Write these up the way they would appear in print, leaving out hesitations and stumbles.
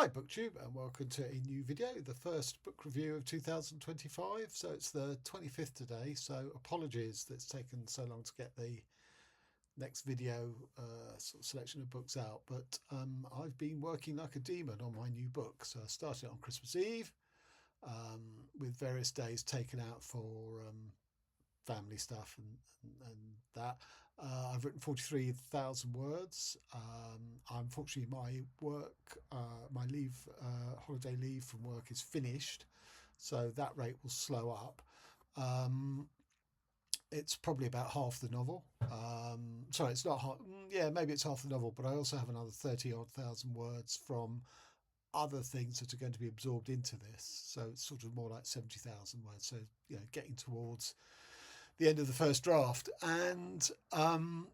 Hi BookTube, and welcome to a new video, the first book review of 2025. So it's the 25th today, so apologies that it's taken so long to get the next video sort of selection of books out, but I've been working like a demon on my new book. So I started on Christmas Eve with various days taken out for family stuff and that. I've written 43,000 words. Unfortunately, my work, my holiday leave from work is finished, so that rate will slow up. It's probably about half the novel. Sorry, it's not half. Yeah, maybe it's half the novel, but I also have another 30-odd thousand words from other things that are going to be absorbed into this. So it's sort of more like 70,000 words. So, getting towards the end of the first draft. And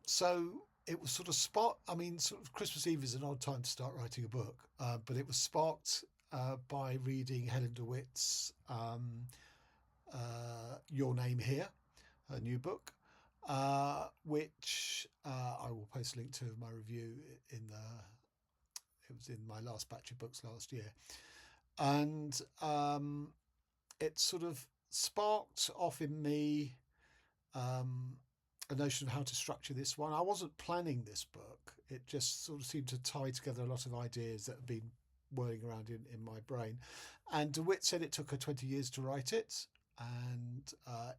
so it was sort of sort of Christmas Eve is an odd time to start writing a book, but it was sparked by reading Helen DeWitt's Your Name Here, her new book, which I will post a link to my review it was in my last batch of books last year. And it sort of sparked off in me a notion of how to structure this one. I wasn't planning this book. It just sort of seemed to tie together a lot of ideas that have been whirling around in my brain. And DeWitt said it took her 20 years to write it. And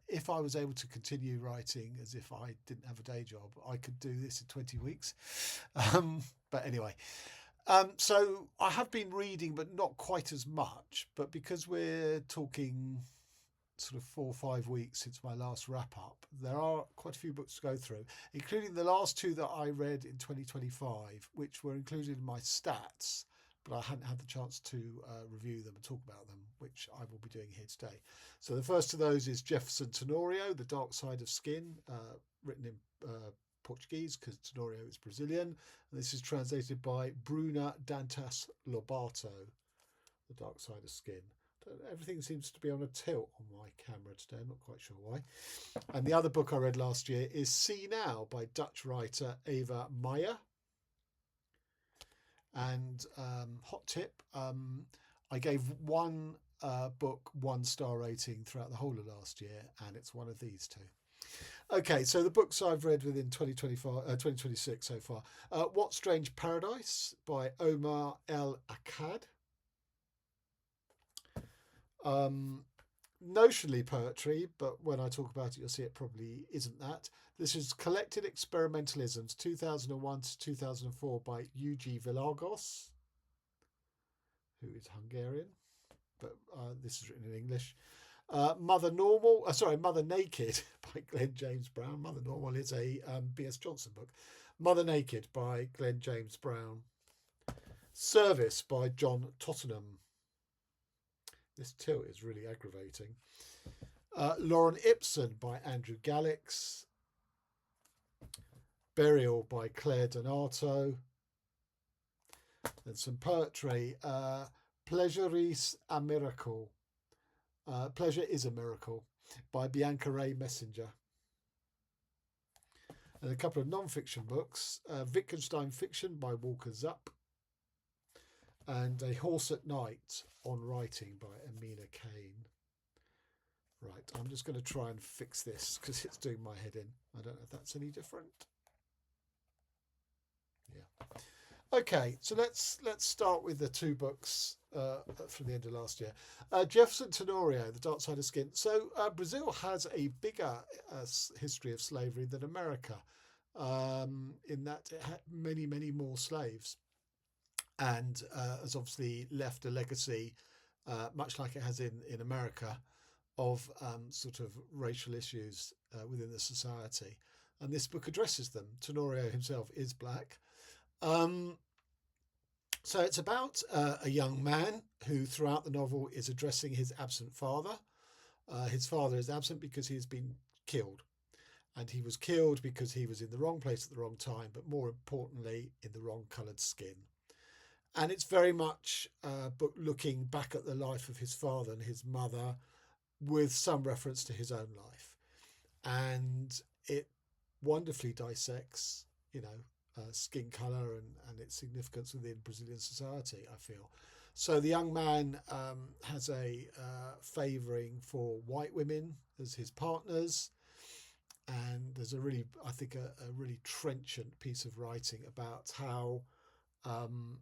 if I was able to continue writing as if I didn't have a day job, I could do this in 20 weeks. But anyway, so I have been reading, but not quite as much. But because we're talking sort of 4 or 5 weeks since my last wrap up, there are quite a few books to go through, including the last two that I read in 2025, which were included in my stats, but I hadn't had the chance to review them and talk about them, which I will be doing here today. So the first of those is Jeferson Tenorio, The Dark Side of Skin, written in Portuguese because Tenorio is Brazilian. And this is translated by Bruna Dantas Lobato, The Dark Side of Skin. Everything seems to be on a tilt on my camera today. I'm not quite sure why. And the other book I read last year is See Now by Dutch writer Eva Meijer. And hot tip, I gave one book 1-star rating throughout the whole of last year, and it's one of these two. Okay, so the books I've read within 2026 so far. What Strange Paradise by Omar El Akkad. Notionally poetry, but when I talk about it, you'll see it probably isn't that. This is Collected Experimentalisms, 2001 to 2004 by U.G.Vilagos, who is Hungarian, but this is written in English. Mother Naked by Glen James Brown. Mother Normal is a B.S. Johnson book. Mother Naked by Glen James Brown. Service by John Tottenham. This tilt is really aggravating. Loren Ipsum by Andrew Gallix. Burial by Claire Donato. And some poetry. Pleasureis, amiracle. Pleasure is a Miracle by Bianca Rae Messinger. And a couple of non-fiction books. Wittgenstein Fiction by Walker Zupp. And A Horse at Night on Writing by Amina, Cain. Right, I'm just going to try and fix this because it's doing my head in. I don't know if that's any different. Yeah. Okay, so let's start with the two books from the end of last year. Jeferson Tenorio, The Dark Side of Skin. So Brazil has a bigger history of slavery than America, in that it had many, many more slaves. And has obviously left a legacy, much like it has in America, of sort of racial issues within the society. And this book addresses them. Tenorio himself is black. So it's about a young man who throughout the novel is addressing his absent father. His father is absent because he's been killed. And he was killed because he was in the wrong place at the wrong time, but more importantly, in the wrong coloured skin. And it's very much a book looking back at the life of his father and his mother with some reference to his own life. And it wonderfully dissects, skin colour and its significance within Brazilian society, I feel. So the young man has a favouring for white women as his partners, and there's a really, I think, a really trenchant piece of writing about how um,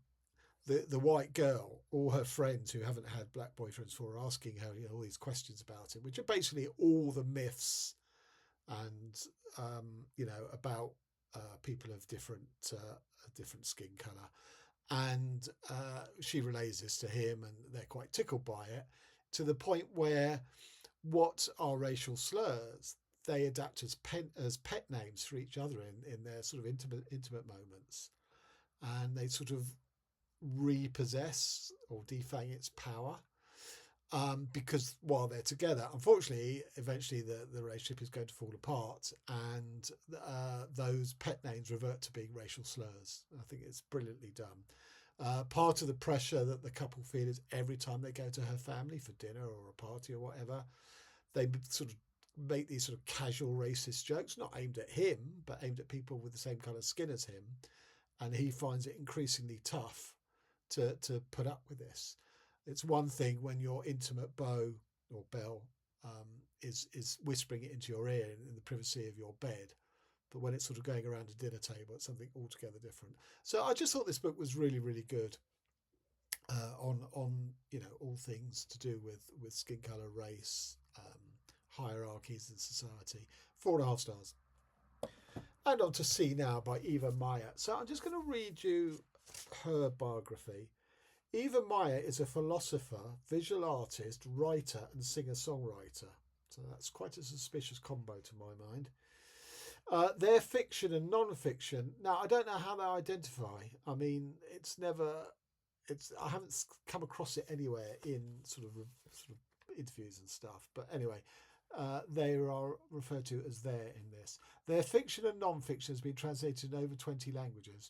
the white girl, all her friends who haven't had black boyfriends for, are asking her, all these questions about it, which are basically all the myths and about people of different skin colour. And she relays this to him, and they're quite tickled by it, to the point where what are racial slurs they adapt as pet names for each other in their sort of intimate moments, and they sort of repossess or defang its power. Because while they're together, unfortunately, eventually the relationship is going to fall apart, and those pet names revert to being racial slurs. I think it's brilliantly done. Part of the pressure that the couple feel is every time they go to her family for dinner or a party or whatever, they sort of make these sort of casual racist jokes, not aimed at him, but aimed at people with the same colour skin as him. And he finds it increasingly tough to put up with this. It's one thing when your intimate beau or belle is whispering it into your ear in the privacy of your bed, but when it's sort of going around a dinner table, it's something altogether different. So I just thought this book was really, really good on all things to do with skin colour, race, hierarchies in society. 4.5 stars. And on to See Now by Eva Meijer. So I'm just going to read you her biography. Eva Meijer is a philosopher, visual artist, writer and singer-songwriter. So that's quite a suspicious combo to my mind. Their fiction and non-fiction. Now, I don't know how they identify. I mean, I haven't come across it anywhere in sort of interviews and stuff. But anyway, they are referred to as their in this. Their fiction and non-fiction has been translated in over 20 languages.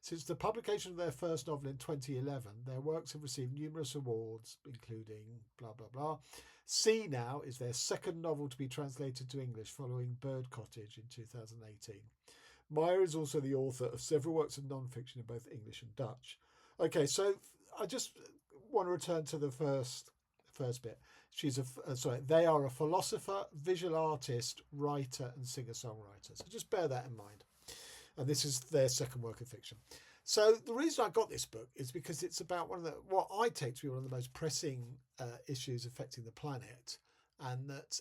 Since the publication of their first novel in 2011, their works have received numerous awards, including blah, blah, blah. See Now is their second novel to be translated to English following Bird Cottage in 2018. Meijer is also the author of several works of non-fiction in both English and Dutch. Okay, so I just want to return to the first bit. They are a philosopher, visual artist, writer and singer-songwriter. So just bear that in mind. And this is their second work of fiction. So the reason I got this book is because it's about what I take to be one of the most pressing issues affecting the planet, and that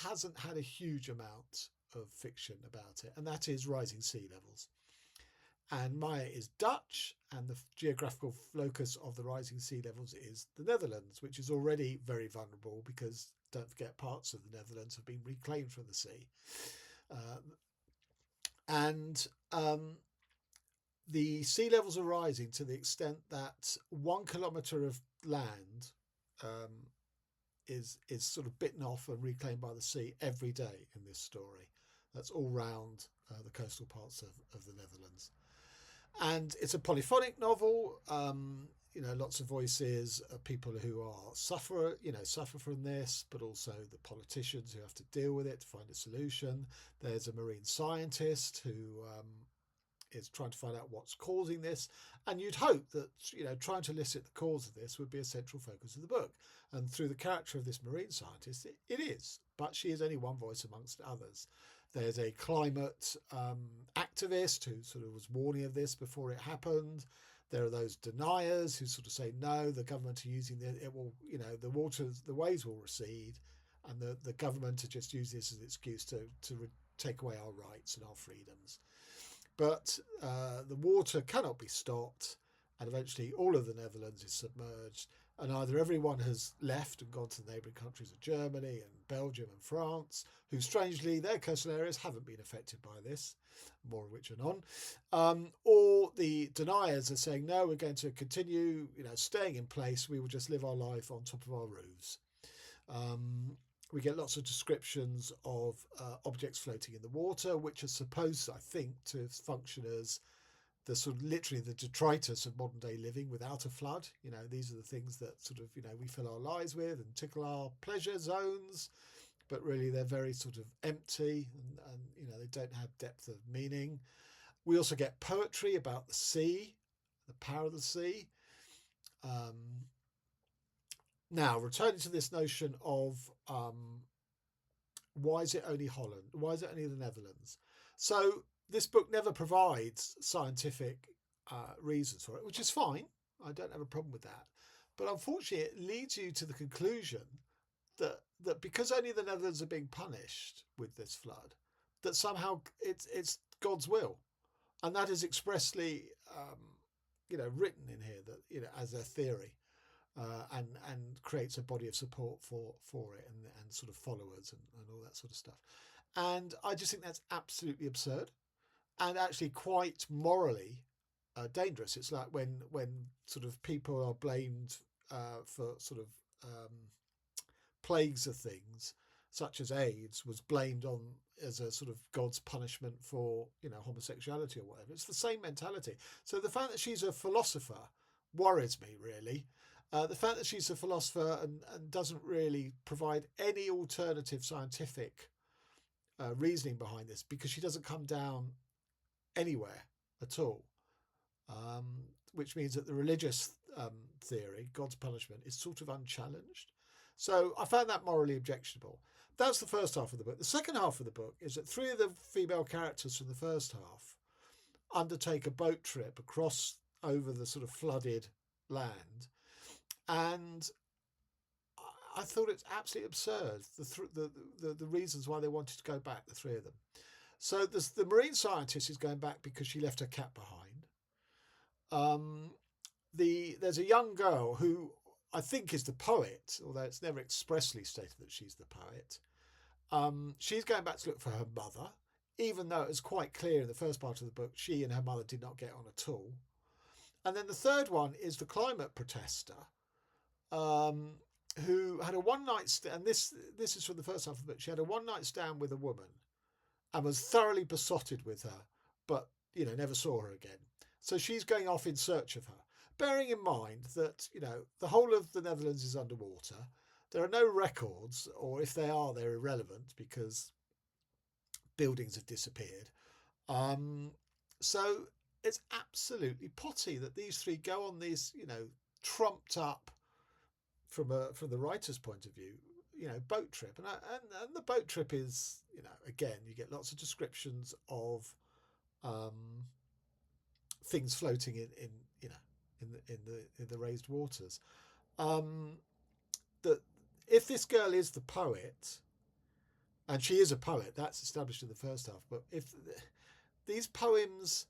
hasn't had a huge amount of fiction about it, and that is rising sea levels. And Meijer is Dutch, and the geographical locus of the rising sea levels is the Netherlands, which is already very vulnerable because, don't forget, parts of the Netherlands have been reclaimed from the sea. The sea levels are rising to the extent that 1 kilometre of land is sort of bitten off and reclaimed by the sea every day in this story. That's all round the coastal parts of the Netherlands. And it's a polyphonic novel. Lots of voices of people who suffer from this, but also the politicians who have to deal with it to find a solution. There's a marine scientist who is trying to find out what's causing this, and you'd hope that trying to elicit the cause of this would be a central focus of the book. And through the character of this marine scientist, it is, but she is only one voice amongst others. There's a climate activist who sort of was warning of this before it happened. There are those deniers who sort of say, no, the government are using it will, the waves will recede, and the government are just using this as an excuse to take away our rights and our freedoms. But the water cannot be stopped, and eventually all of the Netherlands is submerged, and either everyone has left and gone to the neighbouring countries of Germany and Belgium and France, who strangely their coastal areas haven't been affected by this, more of which are none, or the deniers are saying, no, we're going to continue staying in place, we will just live our life on top of our roofs. We get lots of descriptions of objects floating in the water, which are supposed, I think, to function as the sort of literally the detritus of modern day living without a flood. These are the things that sort of, we fill our lives with and tickle our pleasure zones, but really they're very sort of empty and they don't have depth of meaning. We also get poetry about the sea, the power of the sea. Now, returning to this notion of why is it only Holland? Why is it only the Netherlands? So this book never provides scientific reasons for it, which is fine. I don't have a problem with that. But unfortunately, it leads you to the conclusion that because only the Netherlands are being punished with this flood, that somehow it's God's will, and that is expressly written in here, that as a theory. And creates a body of support for it, and sort of followers and all that sort of stuff. And I just think that's absolutely absurd, and actually quite morally dangerous. It's like when sort of people are blamed for sort of plagues of things, such as AIDS, was blamed on as a sort of God's punishment for homosexuality or whatever. It's the same mentality. So the fact that she's a philosopher worries me, really. The fact that she's a philosopher and doesn't really provide any alternative scientific reasoning behind this, because she doesn't come down anywhere at all, which means that the religious theory, God's punishment, is sort of unchallenged. So I found that morally objectionable. That's the first half of the book. The second half of the book is that three of the female characters from the first half undertake a boat trip across over the sort of flooded land. And I thought it's absolutely absurd, the reasons why they wanted to go back, the three of them. So the marine scientist is going back because she left her cat behind. There's a young girl who I think is the poet, although it's never expressly stated that she's the poet. She's going back to look for her mother, even though it was quite clear in the first part of the book she and her mother did not get on at all. And then the third one is the climate protester, who had a one-night stand, and this is from the first half of the book. She had a one-night stand with a woman and was thoroughly besotted with her, but never saw her again. So she's going off in search of her, bearing in mind that the whole of the Netherlands is underwater. There are no records, or if they are, they're irrelevant because buildings have disappeared. So it's absolutely potty that these three go on these trumped up, from the writer's point of view, boat trip, and the boat trip is, again, you get lots of descriptions of things floating in the raised waters. That if this girl is the poet, and she is a poet, that's established in the first half, but if these poems,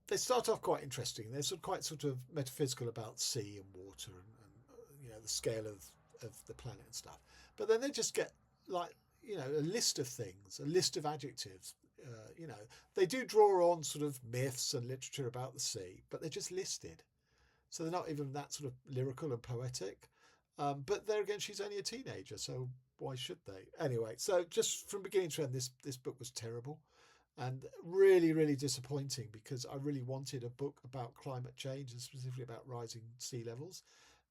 they start off quite interesting. They're quite metaphysical about sea and water and the scale of the planet and stuff. But then they just get like a list of things, a list of adjectives. They do draw on sort of myths and literature about the sea, but they're just listed, so they're not even that sort of lyrical and poetic. But there again, she's only a teenager, so why should they? Anyway, so just from beginning to end, this book was terrible. And really, really disappointing, because I really wanted a book about climate change, and specifically about rising sea levels.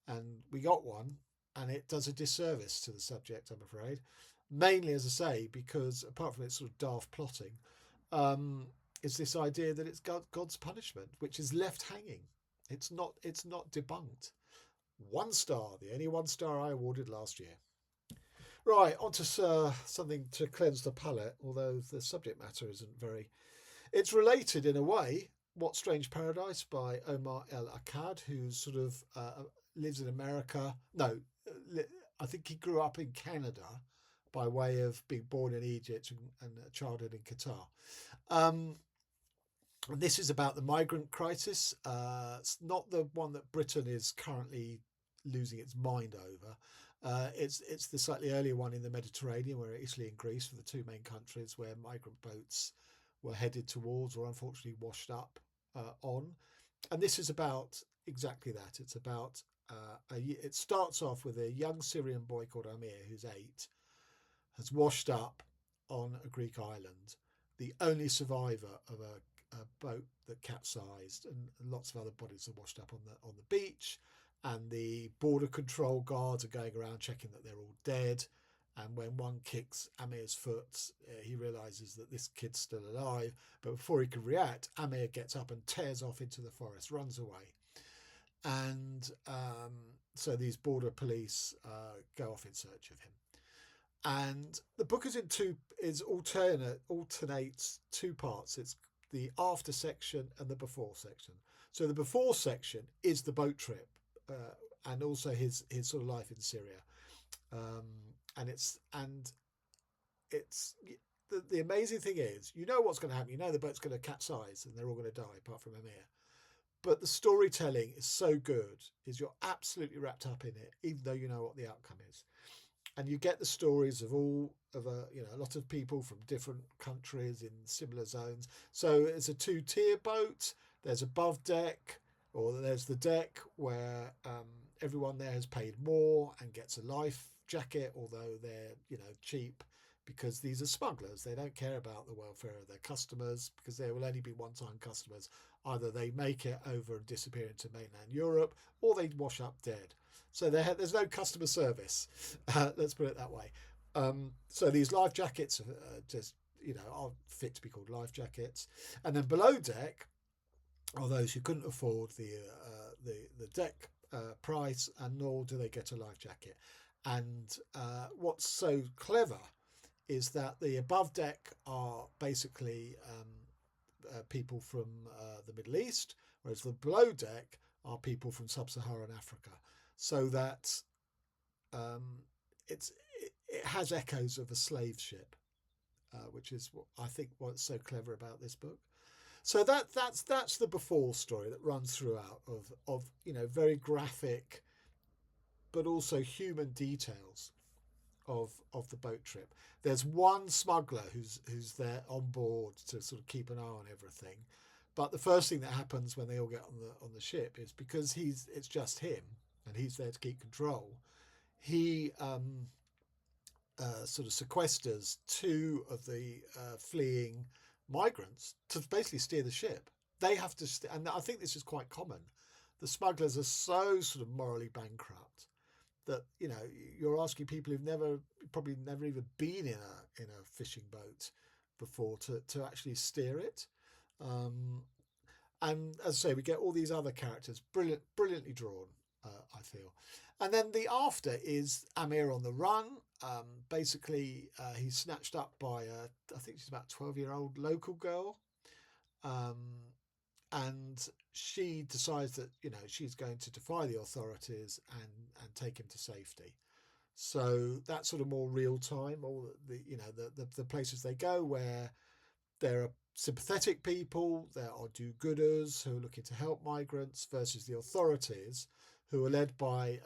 And we got one, and it does a disservice to the subject, I'm afraid. Mainly, as I say, because apart from its sort of daft plotting, it's this idea that it's God's punishment, which is left hanging. It's not debunked. 1 star, the only 1 star I awarded last year. Right, on to something to cleanse the palate, although the subject matter isn't very... It's related in a way. What Strange Paradise by Omar El Akkad, who sort of lives in America. No, I think he grew up in Canada by way of being born in Egypt and childhood in Qatar. And this is about the migrant crisis. It's not the one that Britain is currently losing its mind over. It's the slightly earlier one in the Mediterranean, where Italy and Greece were the two main countries where migrant boats were headed towards, or unfortunately washed up on. And this is about exactly that. It's about it starts off with a young Syrian boy called Amir, who's 8, has washed up on a Greek island, the only survivor of a boat that capsized, and lots of other bodies are washed up on the beach. And the border control guards are going around checking that they're all dead. And when one kicks Amir's foot, he realises that this kid's still alive. But before he can react, Amir gets up and tears off into the forest, runs away. And So these border police go off in search of him. And the book alternates two parts. It's the after section and the before section. So the before section is the boat trip, and also his sort of life in Syria. And it's the amazing thing is, you know what's going to happen. You know the boat's going to capsize and they're all going to die apart from Amir. But the storytelling is so good, is you're absolutely wrapped up in it, even though you know what the outcome is. And you get the stories of a lot of people from different countries in similar zones. So it's a two-tier boat. There's above deck, or there's the deck where everyone there has paid more and gets a life jacket, although they're cheap, because these are smugglers. They don't care about the welfare of their customers, because there will only be one-time customers. Either they make it over and disappear into mainland Europe, or they wash up dead. So there's no customer service. Let's put it that way. So these life jackets are fit to be called life jackets. And then below deck are those who couldn't afford the deck price, and nor do they get a life jacket. And what's so clever is that the above deck are basically people from the Middle East, whereas the below deck are people from sub-Saharan Africa. So that it has echoes of a slave ship, which is what I think what's so clever about this book. So that's the before story that runs throughout of very graphic, but also human details of the boat trip. There's one smuggler who's there on board to sort of keep an eye on everything. But the first thing that happens when they all get on the ship is, because it's just him and he's there to keep control, he sort of sequesters two of the fleeing migrants to basically steer the ship. They have to, and I think this is quite common. The smugglers are so sort of morally bankrupt that you're asking people who've probably never even been in a fishing boat before to actually steer it. And as I say, we get all these other characters, brilliantly drawn, I feel. And then the after is Amir on the run. Basically, he's snatched up by I think she's about 12-year-old local girl. And she decides that she's going to defy the authorities and take him to safety. So that's sort of more real time. All the places they go, where there are sympathetic people, there are do-gooders who are looking to help migrants, versus the authorities, who are led by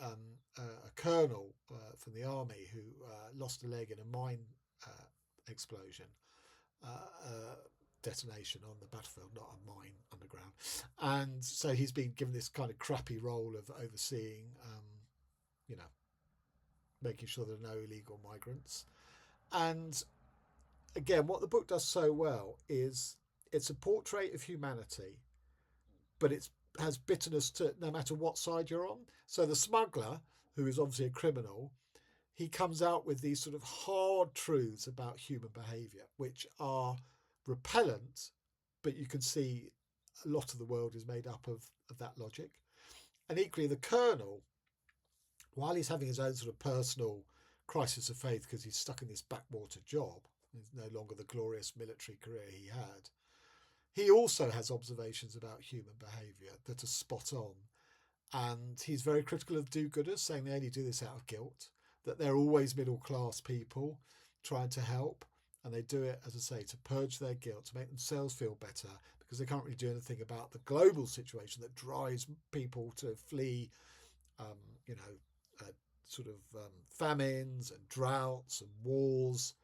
a colonel from the army who lost a leg in a mine explosion. Detonation on the battlefield, not a mine underground. And so he's been given this kind of crappy role of overseeing, making sure there are no illegal migrants. And again, what the book does so well is it's a portrait of humanity, but it has bitterness to no matter what side you're on. So the smuggler, who is obviously a criminal, he comes out with these sort of hard truths about human behaviour, which are repellent, but you can see a lot of the world is made up of that logic. And equally, the colonel, while he's having his own sort of personal crisis of faith because he's stuck in this backwater job, it's no longer the glorious military career he had, he also has observations about human behaviour that are spot on. And he's very critical of do-gooders, saying they only do this out of guilt, that they're always middle-class people trying to help, and they do it, as I say, to purge their guilt, to make themselves feel better, because they can't really do anything about the global situation that drives people to flee, famines and droughts and wars,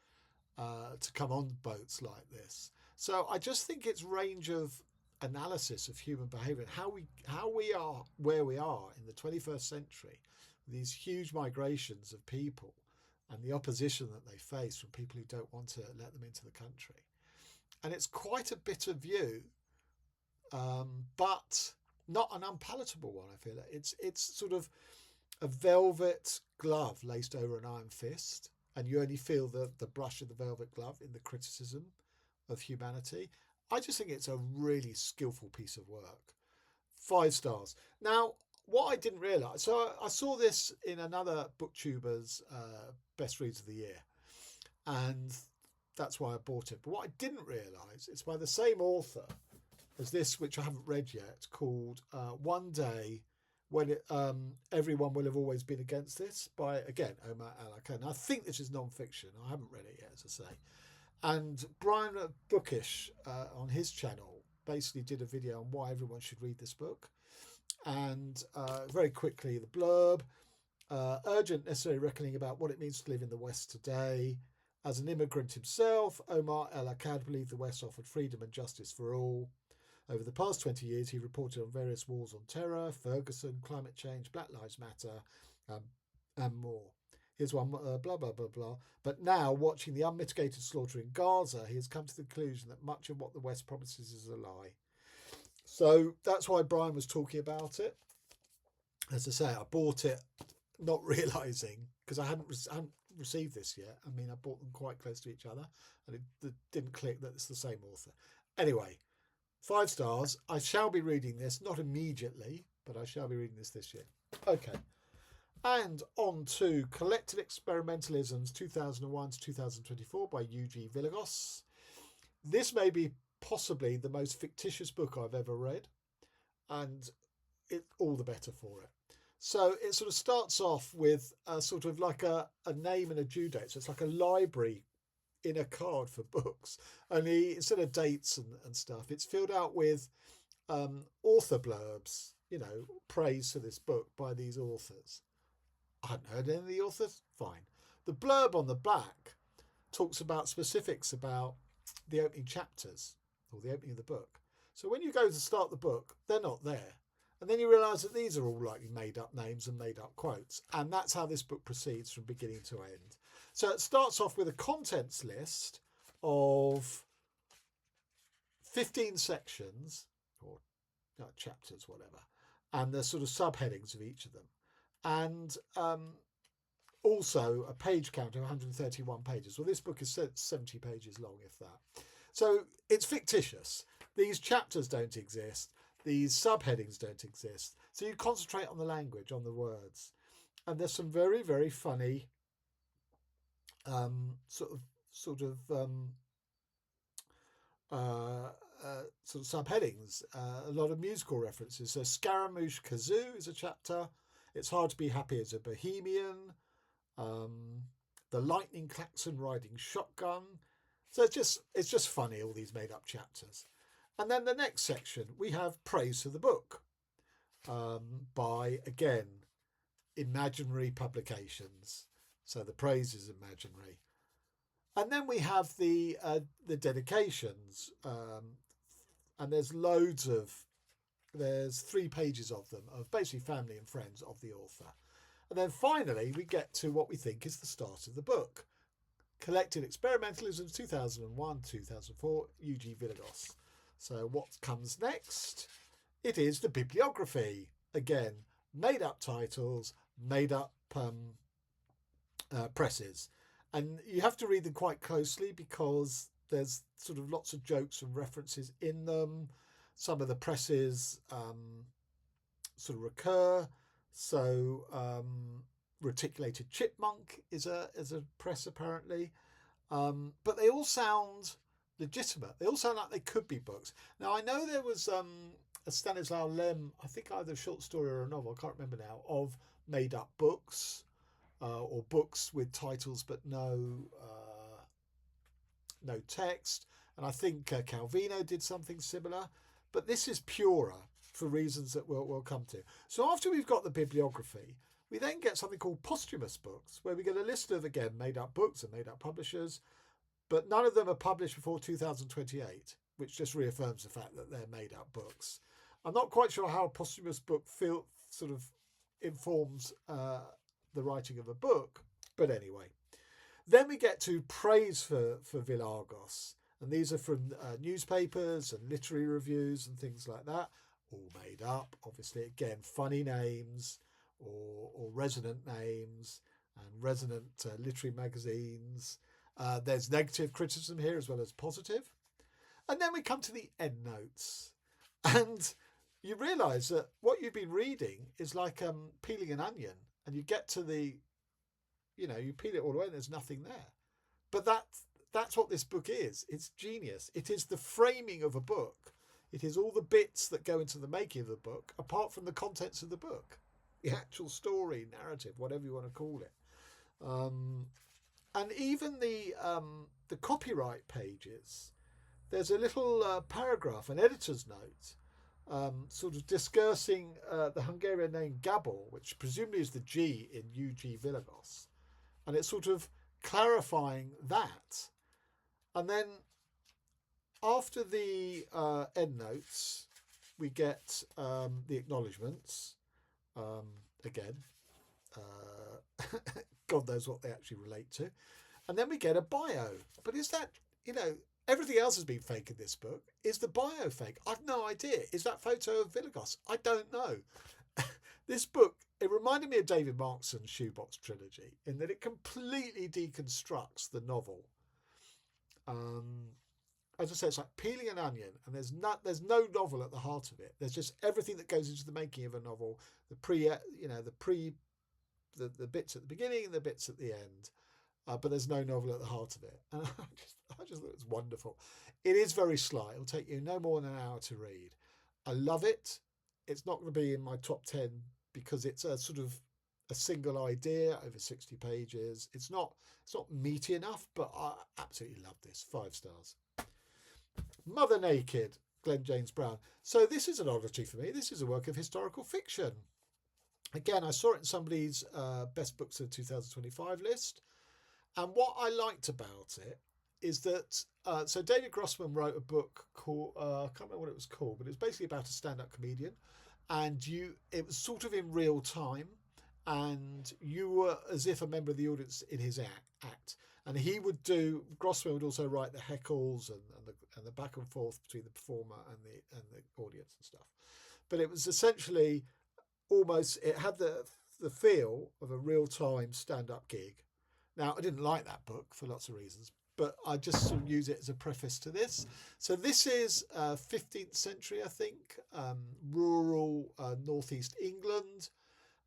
to come on boats like this. So I just think its range of analysis of human behaviour and how we are where we are in the 21st century, these huge migrations of people and the opposition that they face from people who don't want to let them into the country. And it's quite a bitter view, but not an unpalatable one, I feel. It's sort of a velvet glove laced over an iron fist, and you only feel the brush of the velvet glove in the criticism of humanity. I just think it's a really skillful piece of work. 5 stars. Now, what I didn't realise, so I saw this in another booktuber's best reads of the year, and that's why I bought it. But what I didn't realise, it's by the same author as this, which I haven't read yet, called One Day When Everyone Will Have Always Been Against This, by, again, Omar Akkad. I think this is non-fiction. I haven't read it yet, as I say. And Brian Bookish on his channel basically did a video on why everyone should read this book. And very quickly, the blurb: urgent, necessary reckoning about what it means to live in the West today. As an immigrant himself, Omar Akkad believed the West offered freedom and justice for all. Over the past 20 years, he reported on various wars on terror, Ferguson, climate change, Black Lives Matter, and more. Here's one, blah, blah, blah, blah. But now, watching the unmitigated slaughter in Gaza, he has come to the conclusion that much of what the West promises is a lie. So that's why Brian was talking about it. As I say, I bought it not realising, because I hadn't received this yet. I mean, I bought them quite close to each other, and it didn't click that it's the same author. Anyway, 5 stars. I shall be reading this, not immediately, but I shall be reading this year. Okay. And on to Collected Experimentalisms 2001 to 2024 by U.G.Vilagos. This may be possibly the most fictitious book I've ever read, and it all the better for it. So it sort of starts off with a sort of like a name and a due date. So it's like a library in a card for books. Only instead of dates and stuff, it's filled out with author blurbs, you know, praise for this book by these authors. I hadn't heard any of the authors. Fine. The blurb on the back talks about specifics about the opening chapters or the opening of the book. So when you go to start the book, they're not there. And then you realise that these are all likely made up names and made up quotes. And that's how this book proceeds from beginning to end. So it starts off with a contents list of 15 sections or chapters, whatever. And the sort of subheadings of each of them. And also a page count of 131 pages. Well, this book is 70 pages long, if that. So it's fictitious. These chapters don't exist. These subheadings don't exist. So you concentrate on the language, on the words. And there's some very, very funny sort of subheadings. A lot of musical references. So Scaramouche Kazoo is a chapter. It's hard to be happy as a bohemian. The lightning klaxon riding shotgun. So it's just funny, all these made up chapters. And then the next section, we have praise for the book by, again, imaginary publications. So the praise is imaginary. And then we have the dedications. And there's there's 3 pages of them, of basically family and friends of the author. And then finally, we get to what we think is the start of the book. Collected Experimentalisms 2001-2004, U.G.Vilagos. So what comes next? It is the bibliography. Again, made up titles, made up presses. And you have to read them quite closely because there's sort of lots of jokes and references in them. Some of the presses sort of recur. So Reticulated Chipmunk is a press apparently. But they all sound legitimate. They all sound like they could be books. Now I know there was a Stanislaw Lem, I think either a short story or a novel, I can't remember now, of made up books or books with titles but no text. And I think Calvino did something similar. But this is purer for reasons that we'll come to. So after we've got the bibliography, we then get something called posthumous books, where we get a list of, again, made up books and made up publishers, but none of them are published before 2028, which just reaffirms the fact that they're made up books. I'm not quite sure how a posthumous book sort of informs the writing of a book, but anyway. Then we get to praise for Vilagos, and these are from newspapers and literary reviews and things like that, all made up, obviously, again, funny names or resonant names and resonant literary magazines. There's negative criticism here as well as positive. And then we come to the endnotes. And you realise that what you've been reading is like peeling an onion, and you get to you peel it all away and there's nothing there. But that's what this book is. It's genius. It is the framing of a book. It is all the bits that go into the making of the book, apart from the contents of the book, the actual story, narrative, whatever you want to call it. And even the copyright pages, there's a little paragraph, an editor's note, sort of discursing the Hungarian name Gabor, which presumably is the G in U.G.Vilagos. And it's sort of clarifying that. And then after the endnotes, we get the acknowledgements. Again, God knows what they actually relate to. And then we get a bio. But is that, everything else has been fake in this book. Is the bio fake? I've no idea. Is that photo of Vilagos? I don't know. This book, it reminded me of David Markson's Shoebox Trilogy in that it completely deconstructs the novel. As I said, it's like peeling an onion, and there's no novel at the heart of it. There's just everything that goes into the making of a novel, the bits at the beginning and the bits at the end. But there's no novel at the heart of it. And I just thought it was wonderful. It is very sly. It'll take you no more than an hour to read. I love it. It's not going to be in my top 10 because it's a sort of a single idea over 60 pages. It's not meaty enough, but I absolutely love this. 5 stars. Mother Naked, Glen James Brown. So this is an oddity for me. This is a work of historical fiction. Again, I saw it in somebody's best books of 2025 list. And what I liked about it is that, so David Grossman wrote a book called, I can't remember what it was called, but it was basically about a stand-up comedian. And it was sort of in real time. And you were as if a member of the audience in his act. And Grossman would also write the heckles and the back and forth between the performer and the audience and stuff. But it was essentially it had the feel of a real-time stand-up gig. Now, I didn't like that book for lots of reasons, but I just sort of use it as a preface to this. So this is 15th century, I think, rural northeast England.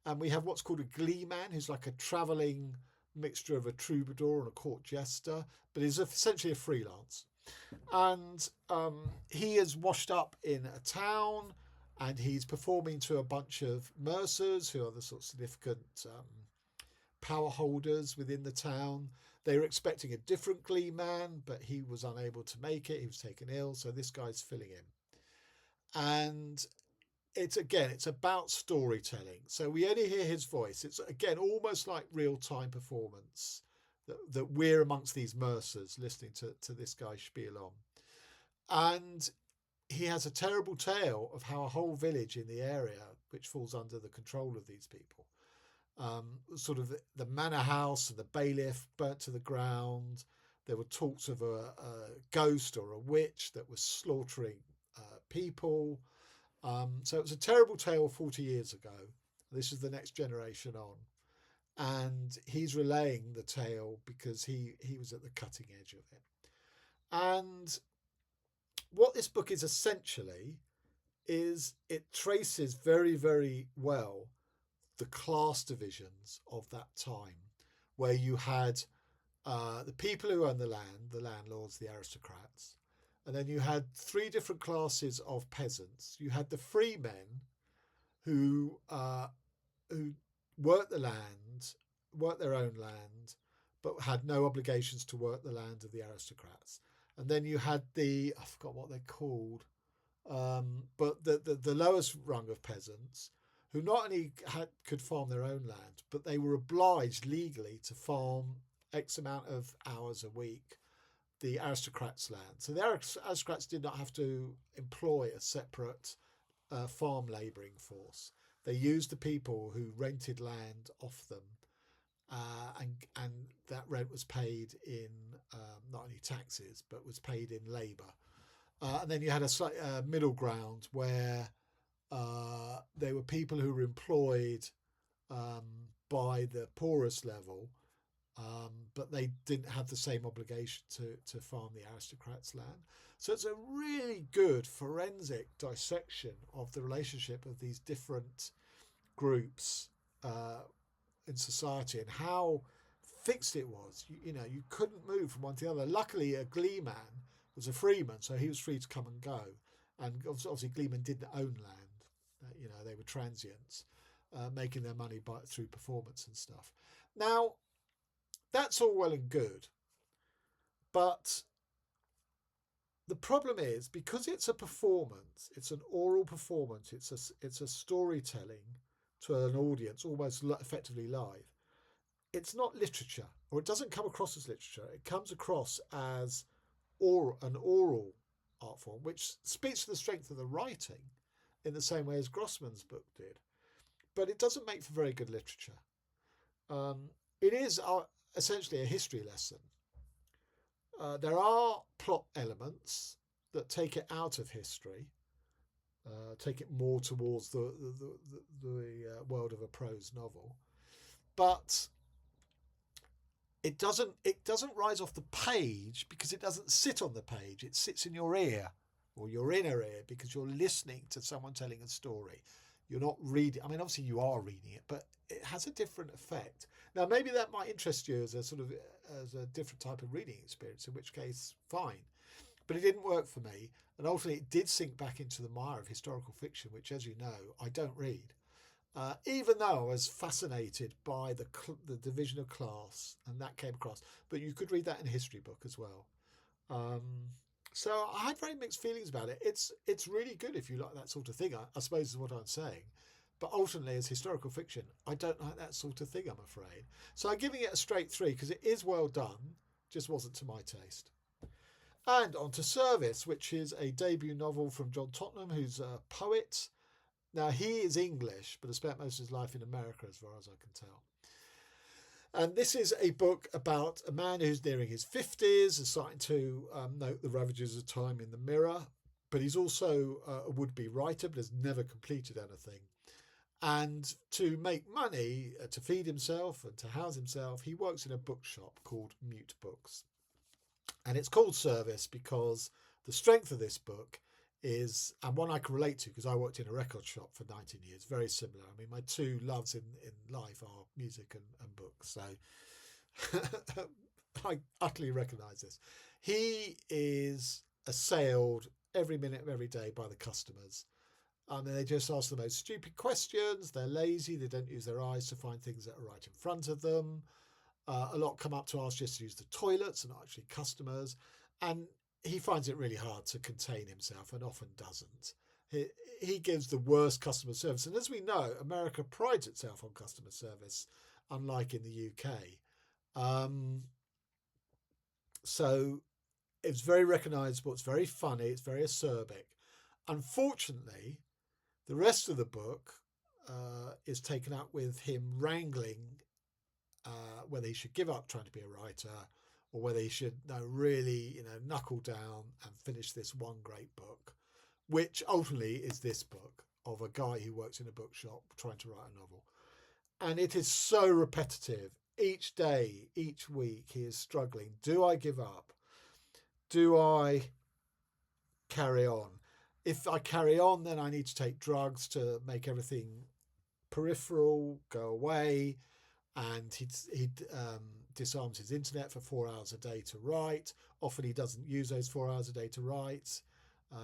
And we have what's called a glee man, who's like a travelling mixture of a troubadour and a court jester, but is essentially a freelance. And he is washed up in a town, and he's performing to a bunch of mercers who are the sort of significant power holders within the town. They were expecting a different glee man, but he was unable to make it. He was taken ill, so this guy's filling in. And it's about storytelling. So we only hear his voice. It's again almost like real-time performance that we're amongst these mercers listening to this guy spiel on. And he has a terrible tale of how a whole village in the area, which falls under the control of these people, sort of the manor house and the bailiff burnt to the ground. There were talks of a ghost or a witch that was slaughtering people. So it was a terrible tale 40 years ago. This is the next generation on. And he's relaying the tale because he was at the cutting edge of it. And what this book is essentially is it traces very, very well the class divisions of that time, where you had the people who owned the land, the landlords, the aristocrats, and then you had 3 different classes of peasants. You had the free men who worked the land, worked their own land, but had no obligations to work the land of the aristocrats. And then you had I forgot what they're called, but the lowest rung of peasants who not only could farm their own land, but they were obliged legally to farm X amount of hours a week the aristocrats' land. So the aristocrats did not have to employ a separate farm labouring force. They used the people who rented land off them, and that rent was paid in not only taxes, but was paid in labour. And then you had a slight middle ground where there were people who were employed by the poorest level, but they didn't have the same obligation to farm the aristocrats' land. So it's a really good forensic dissection of the relationship of these different groups in society and how fixed it was. You couldn't move from one to the other. Luckily, a gleeman was a freeman, so he was free to come and go. And obviously, gleemen didn't own land. They were transients, making their money through performance and stuff. Now, that's all well and good, but the problem is, because it's a performance, it's an oral performance, it's a storytelling to an audience, almost effectively live. It's not literature, or it doesn't come across as literature. It comes across as an oral art form, which speaks to the strength of the writing in the same way as Grossman's book did. But it doesn't make for very good literature. It is essentially a history lesson. There are plot elements that take it out of history, take it more towards the world of a prose novel, but it doesn't rise off the page because it doesn't sit on the page. It sits in your ear or your inner ear because you're listening to someone telling a story. You're not reading. I mean, obviously you are reading it, but it has a different effect. Now, maybe that might interest you as a different type of reading experience, in which case, fine. But it didn't work for me. And ultimately, it did sink back into the mire of historical fiction, which, as you know, I don't read. Even though I was fascinated by the division of class, and that came across. But you could read that in a history book as well. So I had very mixed feelings about it. It's really good if you like that sort of thing, I suppose is what I'm saying. But ultimately, as historical fiction, I don't like that sort of thing, I'm afraid. So I'm giving it a straight 3 because it is well done, just wasn't to my taste. And on to Service, which is a debut novel from John Tottenham, who's a poet. Now, he is English, but has spent most of his life in America, as far as I can tell. And this is a book about a man who's nearing his 50s and starting to note the ravages of time in the mirror. But he's also a would-be writer, but has never completed anything. And to make money, to feed himself and to house himself, he works in a bookshop called Mute Books. And it's called Service because the strength of this book is, and one I can relate to because I worked in a record shop for 19 years, very similar. I mean, my two loves in life are music and books. So I utterly recognise this. He is assailed every minute of every day by the customers. And they just ask the most stupid questions. They're lazy. They don't use their eyes to find things that are right in front of them. A lot come up to ask just to use the toilets and not actually customers. And he finds it really hard to contain himself and often doesn't. He gives the worst customer service. And as we know, America prides itself on customer service, unlike in the UK. So it's very recognisable. It's very funny. It's very acerbic. Unfortunately, the rest of the book is taken up with him wrangling whether he should give up trying to be a writer or whether he should really knuckle down and finish this one great book, which ultimately is this book of a guy who works in a bookshop trying to write a novel. And it is so repetitive. Each day, each week, he is struggling. Do I give up? Do I carry on? If I carry on, then I need to take drugs to make everything peripheral go away. And he disarms his internet for 4 hours a day to write. Often he doesn't use those 4 hours a day to write.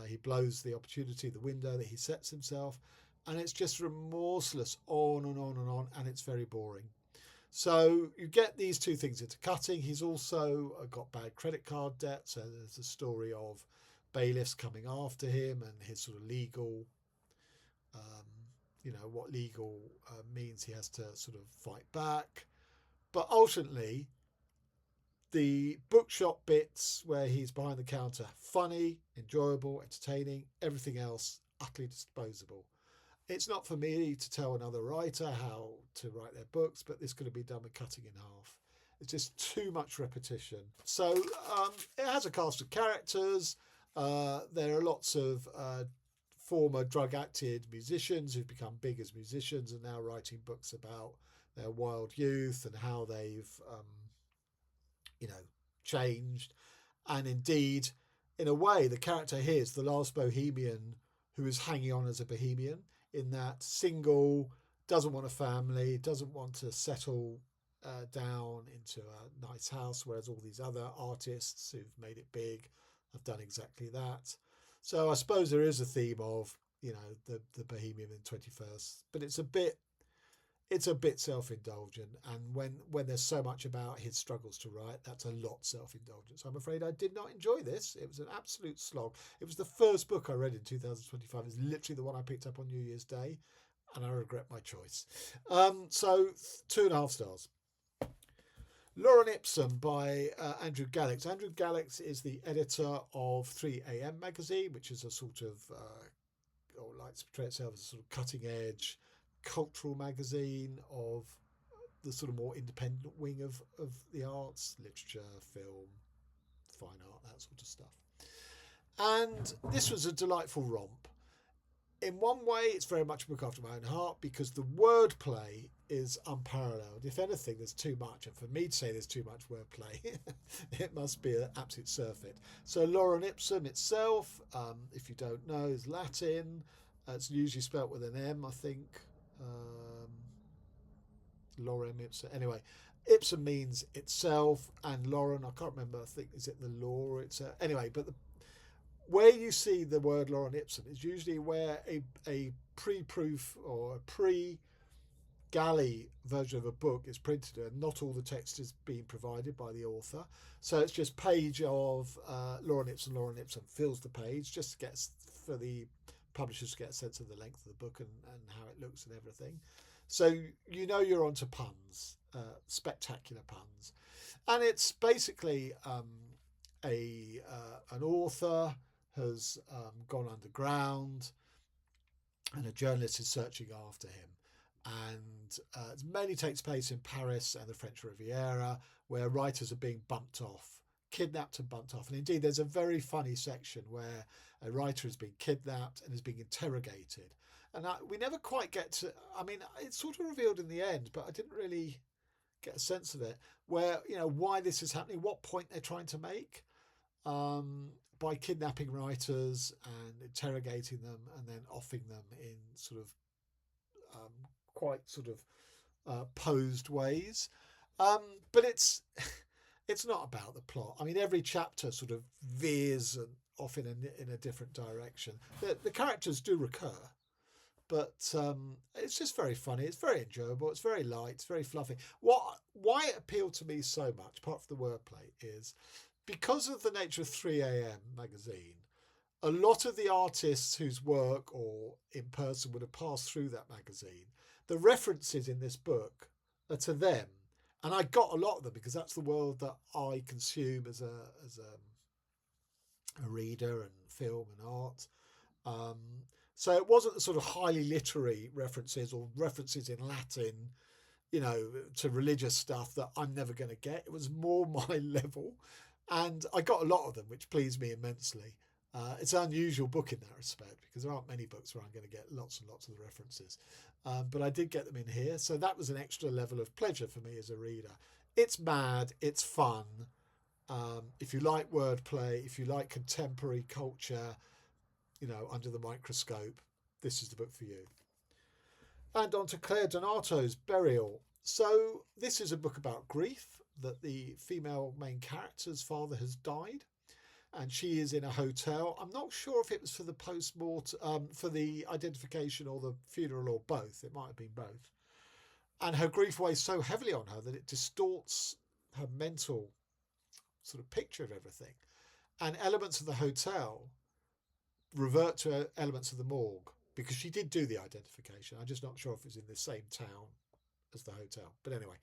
He blows the opportunity, the window that he sets himself. And it's just remorseless on and on and on. And it's very boring. So you get these two things into cutting. He's also got bad credit card debt. So there's a story of bailiffs coming after him and his sort of legal, what legal means he has to sort of fight back. But ultimately, the bookshop bits where he's behind the counter, funny, enjoyable, entertaining, everything else, utterly disposable. It's not for me to tell another writer how to write their books, but this could have been done with cutting in half. It's just too much repetition. So it has a cast of characters. There are lots of former drug-acted musicians who've become big as musicians and now writing books about their wild youth and how they've changed. And indeed, in a way, the character here is the last bohemian who is hanging on as a bohemian, in that single, doesn't want a family, doesn't want to settle down into a nice house, whereas all these other artists who've made it big have done exactly that. So I suppose there is a theme of, the bohemian in the 21st, but it's a bit self-indulgent, and when there's so much about his struggles to write, that's a lot self-indulgent. So I'm afraid I did not enjoy this. It was an absolute slog. It was the first book I read in 2025. It's literally the one I picked up on New Year's Day, and I regret my choice. So 2.5 stars. Loren Ipsum by Andrew Gallix. Andrew Gallix is the editor of 3am magazine, which is a sort of, likes to portray itself as a sort of cutting edge cultural magazine of the sort of more independent wing of the arts, literature, film, fine art, that sort of stuff. And this was a delightful romp. In one way, it's very much a book after my own heart, because the wordplay is unparalleled. If anything, there's too much. And for me to say there's too much wordplay, it must be an absolute surfeit. So Loren Ipsum itself, if you don't know, is Latin. It's usually spelt with an M, I think. Lorem Ipsum. Anyway, Ipsum means itself, and Loren, I can't remember, I think, is it the law? Anyway, but where you see the word Loren Ipsum is usually where a pre-proof or a pre-galley version of a book is printed, and not all the text is being provided by the author. So it's just page of Loren Ipsum fills the page, just gets for the publishers to get a sense of the length of the book and how it looks and everything. So you're onto puns, spectacular puns. And it's basically an author has gone underground, and a journalist is searching after him. And it mainly takes place in Paris and the French Riviera, where writers are being bumped off, kidnapped and bumped off. And indeed, there's a very funny section where a writer has been kidnapped and is being interrogated. And we never quite get to, it's sort of revealed in the end, but I didn't really get a sense of it, where, why this is happening, what point they're trying to make. By kidnapping writers and interrogating them and then offing them in sort of quite sort of posed ways. But it's not about the plot. Every chapter sort of veers off in a different direction. The characters do recur, but it's just very funny. It's very enjoyable. It's very light. It's very fluffy. Why it appealed to me so much, apart from the wordplay, is because of the nature of 3am magazine. A lot of the artists whose work or in person would have passed through that magazine, the references in this book are to them, and I got a lot of them because that's the world that I consume as a reader and film and art. So it wasn't the sort of highly literary references or references in Latin, to religious stuff that I'm never going to get. It was more my level, and I got a lot of them, which pleased me immensely. It's an unusual book in that respect, because there aren't many books where I'm going to get lots and lots of the references. But I did get them in here. So that was an extra level of pleasure for me as a reader. It's mad. It's fun. If you like wordplay, if you like contemporary culture, under the microscope, this is the book for you. And on to Claire Donato's Burial. So this is a book about grief, that the female main character's father has died, and she is in a hotel. I'm not sure if it was for the post-mortem, for the identification or the funeral, or both. It might have been both. And her grief weighs so heavily on her that it distorts her mental sort of picture of everything. And elements of the hotel revert to elements of the morgue, because she did do the identification. I'm just not sure if it was in the same town as the hotel. But anyway,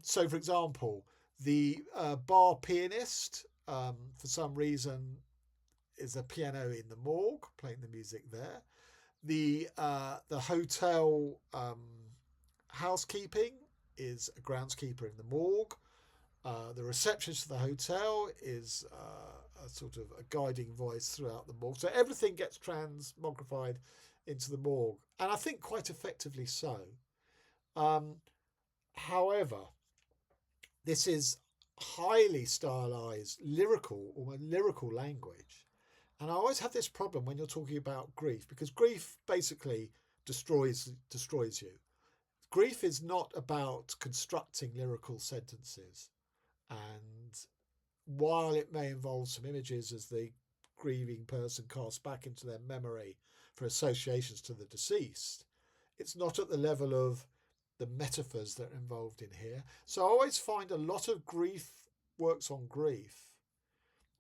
so for example, the bar pianist, for some reason, is a piano in the morgue, playing the music there. The hotel housekeeping is a groundskeeper in the morgue. The receptionist of the hotel is a sort of a guiding voice throughout the morgue. So everything gets transmogrified into the morgue, and I think quite effectively so. However, this is highly stylized, lyrical, almost lyrical language. And I always have this problem when you're talking about grief, because grief basically destroys you. Grief is not about constructing lyrical sentences. And while it may involve some images as the grieving person casts back into their memory for associations to the deceased, it's not at the level of the metaphors that are involved in here. So I always find a lot of grief works on grief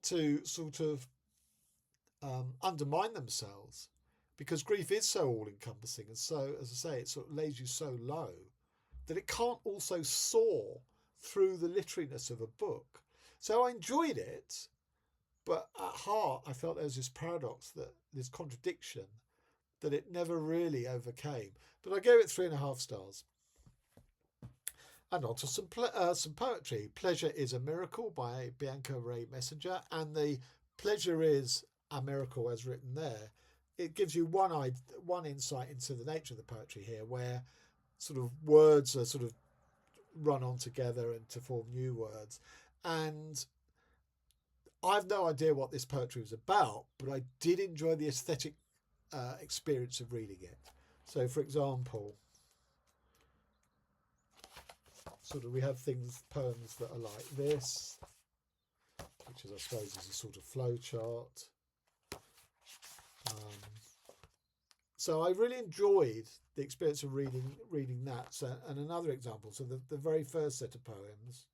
to sort of undermine themselves, because grief is so all-encompassing, and so, as I say, it sort of lays you so low that it can't also soar through the literariness of a book. So I enjoyed it, but at heart I felt there was this paradox, that this contradiction that it never really overcame. But I gave it 3.5 stars. And on to some poetry. Pleasure is a Miracle by Bianca Rae Messinger, and the Pleasure is a Miracle as written there, it gives you one insight into the nature of the poetry here, where sort of words are sort of run on together and to form new words. And I've no idea what this poetry was about, but I did enjoy the aesthetic experience of reading it. So, for example, sort of we have poems that are like this, which is, I suppose, is a sort of flow chart. So I really enjoyed the experience of reading that. So, and another example, so the very first set of poems,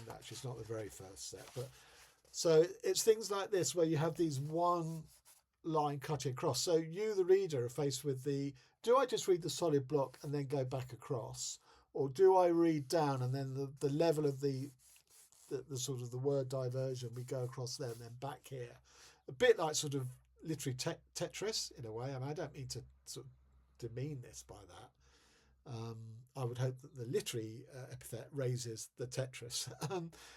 actually it's not the very first set, but so it's things like this where you have these one line cutting across. So you, the reader, are faced with do I just read the solid block and then go back across, or do I read down and then the level of the sort of the word diversion, we go across there and then back here, a bit like sort of literary Tetris in a way. I mean, I don't mean to sort of demean this by that. I would hope that the literary epithet raises the Tetris.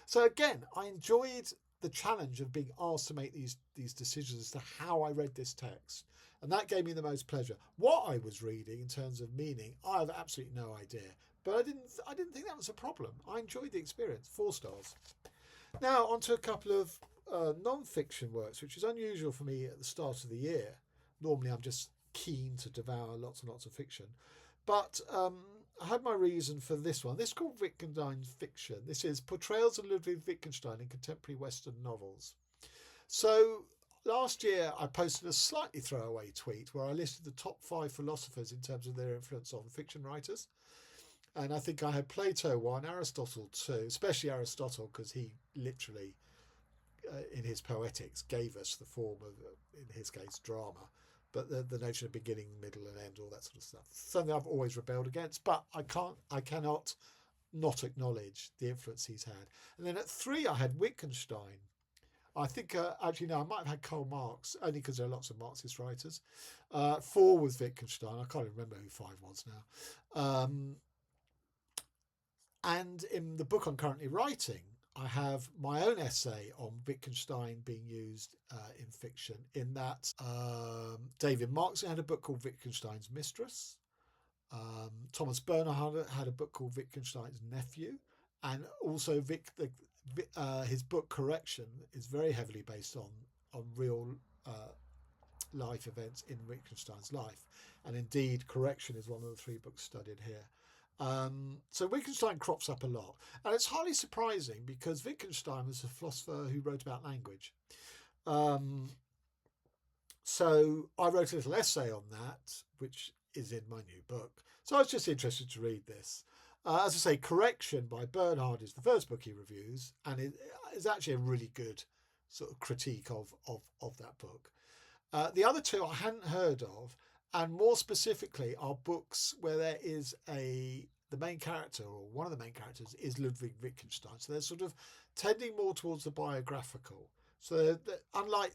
So again, I enjoyed the challenge of being asked to make these decisions as to how I read this text, and that gave me the most pleasure. What I was reading in terms of meaning, I have absolutely no idea, but I didn't think that was a problem. I enjoyed the experience. 4 stars. Now on to a couple of non-fiction works, which is unusual for me at the start of the year. Normally I'm just keen to devour lots and lots of fiction, but I had my reason for this one. This is called Wittgenstein's Fiction. This is Portrayals of Ludwig Wittgenstein in Contemporary Western Novels. So last year I posted a slightly throwaway tweet where I listed the top 5 philosophers in terms of their influence on fiction writers. And I think I had Plato 1, Aristotle 2, especially Aristotle, because he literally, in his Poetics, gave us the form of, in his case, drama. But the notion of beginning, middle and end, all that sort of stuff. Something I've always rebelled against, but I cannot not acknowledge the influence he's had. And then at 3, I had Wittgenstein. I think, actually, no, I might have had Karl Marx, only because there are lots of Marxist writers. 4 was Wittgenstein. I can't even remember who 5 was now. And in the book I'm currently writing, I have my own essay on Wittgenstein being used in fiction, in that David Marx had a book called Wittgenstein's Mistress. Thomas Bernhard had a book called Wittgenstein's Nephew. And also his book Correction is very heavily based on real life events in Wittgenstein's life. And indeed, Correction is one of the 3 books studied here. So Wittgenstein crops up a lot, and it's hardly surprising because Wittgenstein was a philosopher who wrote about language. So I wrote a little essay on that, which is in my new book. So I was just interested to read this. As I say, Correction by Bernhard is the first book he reviews, and it is actually a really good sort of critique of that book. The other 2 I hadn't heard of, and more specifically are books where there is the main character, or one of the main characters, is Ludwig Wittgenstein. So they're sort of tending more towards the biographical. So unlike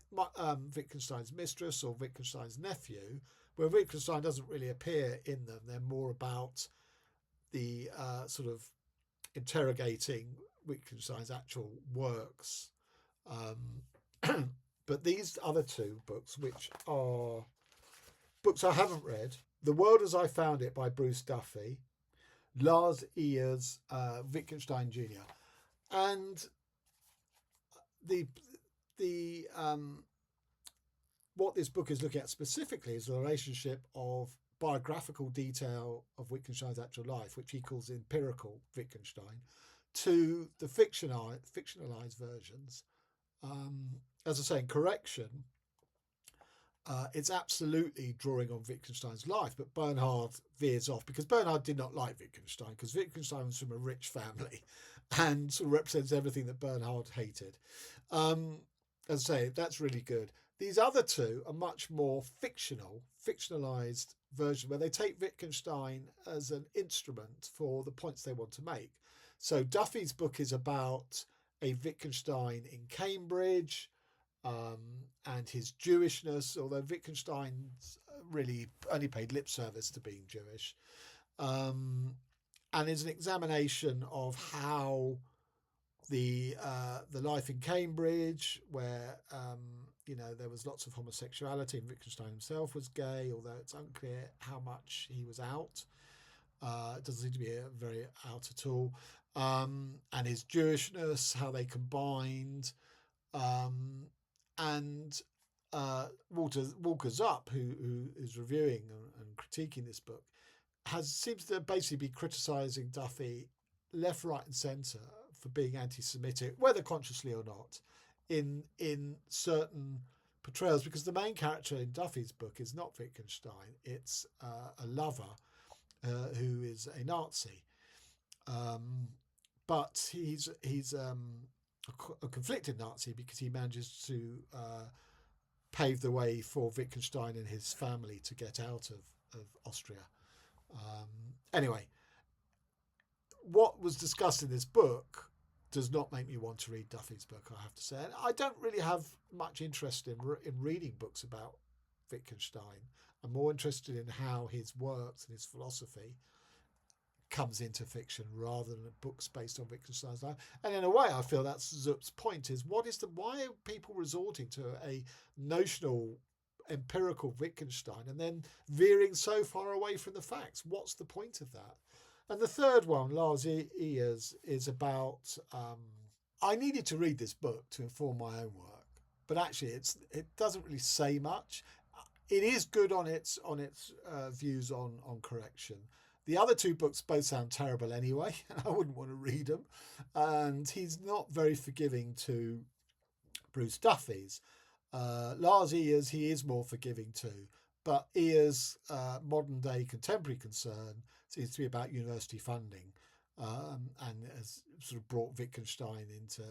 Wittgenstein's Mistress or Wittgenstein's Nephew, where Wittgenstein doesn't really appear in them, they're more about the sort of interrogating Wittgenstein's actual works. But these other 2 books, which are books I haven't read, The World as I Found It by Bruce Duffy, Lars Eyers, Wittgenstein Jr. And the what this book is looking at specifically is the relationship of biographical detail of Wittgenstein's actual life, which he calls empirical Wittgenstein, to the fictionalized versions. As I say, in Correction, it's absolutely drawing on Wittgenstein's life, but Bernhard veers off because Bernhard did not like Wittgenstein, because Wittgenstein was from a rich family and sort of represents everything that Bernhard hated. As I say, that's really good. These other two are much more fictionalized versions where they take Wittgenstein as an instrument for the points they want to make. So Duffy's book is about a Wittgenstein in Cambridge, and his Jewishness, although Wittgenstein really only paid lip service to being Jewish, and is an examination of how the life in Cambridge, where there was lots of homosexuality, and Wittgenstein himself was gay, although it's unclear how much he was out. It doesn't seem to be very out at all. And his Jewishness, how they combined. And Walker Zupp, who is reviewing and critiquing this book, seems to basically be criticising Duffy left, right, and centre for being anti-Semitic, whether consciously or not, in certain portrayals. Because the main character in Duffy's book is not Wittgenstein; it's a lover who is a Nazi, but he's a conflicted Nazi because he manages to pave the way for Wittgenstein and his family to get out of Austria. Anyway, what was discussed in this book does not make me want to read Duffy's book, I have to say. And I don't really have much interest in reading books about Wittgenstein. I'm more interested in how his works and his philosophy comes into fiction rather than books based on Wittgenstein's life. And in a way, I feel that's Zupp's point: is why are people resorting to a notional, empirical Wittgenstein and then veering so far away from the facts? What's the point of that? And the third one, Lars Eyers, is about. I needed to read this book to inform my own work, but actually, it doesn't really say much. It is good on its views on correction. The other two books both sound terrible anyway, and I wouldn't want to read them. And he's not very forgiving to Bruce Duffy's. Lars Eyers, he is more forgiving too. But Eyers' modern day contemporary concern seems to be about university funding, and has sort of brought Wittgenstein into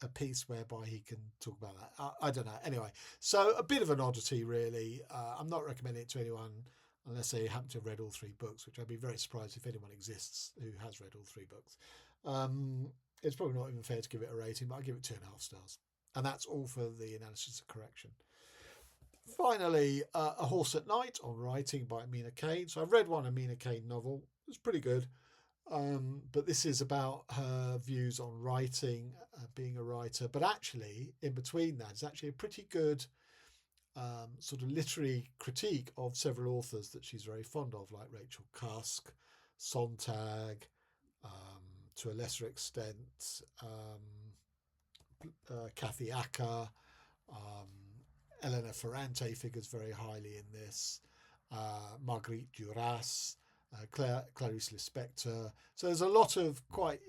a piece whereby he can talk about that. I don't know. Anyway, so a bit of an oddity, really. I'm not recommending it to anyone unless they happen to have read all three books, which I'd be very surprised if anyone exists who has read all three books. It's probably not even fair to give it a rating, but I'll give it 2.5 stars. And that's all for the analysis of correction. Finally, A Horse at Night on Writing by Amina Cain. So I've read one Amina Cain novel. It's pretty good. But this is about her views on writing, being a writer. But actually, in between that, it's actually a pretty good sort of literary critique of several authors that she's very fond of, like Rachel Cusk, Sontag, to a lesser extent, Kathy Acker, Elena Ferrante figures very highly in this, Marguerite Duras, Clarice Lispector. So there's a lot of quite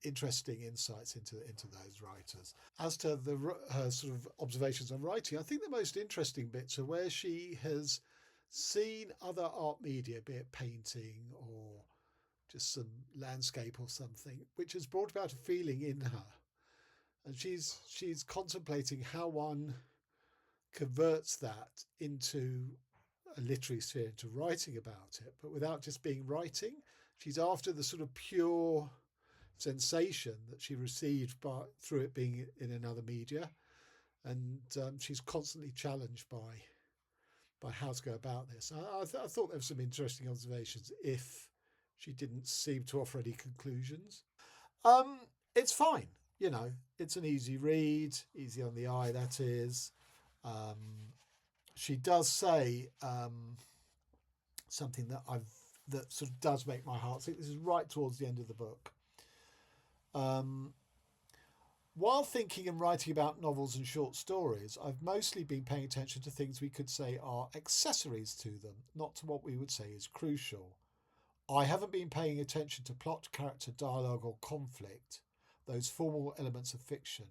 interesting insights into those writers. As to her sort of observations on writing, I think the most interesting bits are where she has seen other art media, be it painting or just some landscape or something, which has brought about a feeling in her. And she's contemplating how one converts that into a literary sphere, into writing about it, but without just being writing. She's after the sort of pure sensation that she received through it being in another media, and she's constantly challenged by how to go about this. I thought there were some interesting observations, if she didn't seem to offer any conclusions. It's fine, it's an easy read, easy on the eye, that is. She does say something that I've that sort of does make my heart sink. This is right towards the end of the book. While thinking and writing about novels and short stories, I've mostly been paying attention to things we could say are accessories to them, not to what we would say is crucial. I haven't been paying attention to plot, character, dialogue, or conflict, those formal elements of fiction.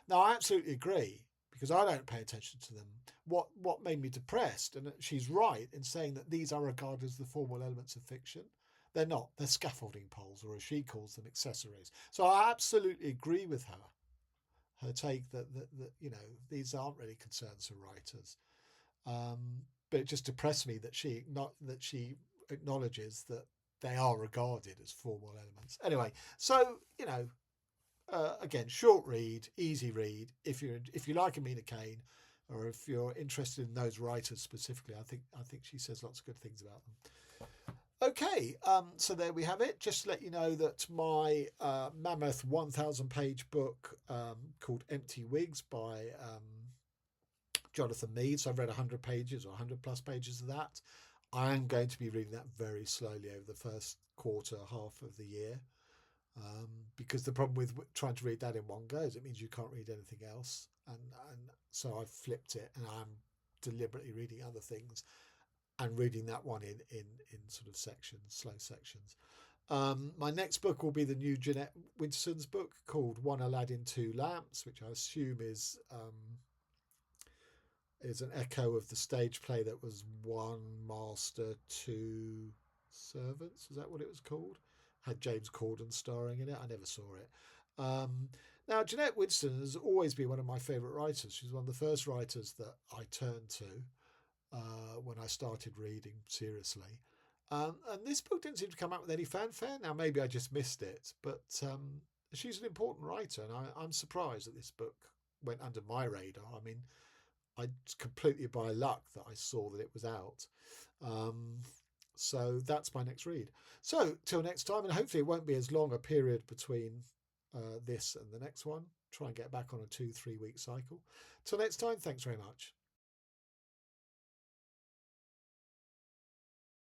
Now, I absolutely agree, because I don't pay attention to them. What made me depressed, and she's right in saying that these are regarded as the formal elements of fiction. They're not. They're scaffolding poles, or as she calls them, accessories. So I absolutely agree with her take that these aren't really concerns for writers. But it just depressed me that she acknowledges that they are regarded as formal elements. Anyway, so again, short read, easy read. If you like Amina Cain, or if you're interested in those writers specifically, I think she says lots of good things about them. Okay, so there we have it. Just to let you know that my mammoth 1,000-page book called Empty Wigs by Jonathan Mead, so I've read 100 pages or 100 plus pages of that. I am going to be reading that very slowly over the first half of the year, because the problem with trying to read that in one go is it means you can't read anything else, and so I've flipped it, and I'm deliberately reading other things and reading that one in sort of sections, slow sections. My next book will be the new Jeanette Winterson's book called One Aladdin, Two Lamps, which I assume is an echo of the stage play that was One Master, Two Servants. Is that what it was called? Had James Corden starring in it. I never saw it. Now, Jeanette Winterson has always been one of my favourite writers. She's one of the first writers that I turned to when I started reading seriously. And this book didn't seem to come out with any fanfare. Now, maybe I just missed it, but she's an important writer, and I'm surprised that this book went under my radar. I mean, I completely by luck that I saw that it was out. So that's my next read. So till next time, and hopefully it won't be as long a period between this and the next one. Try and get back on a 2-3 week cycle. Till next time, thanks very much.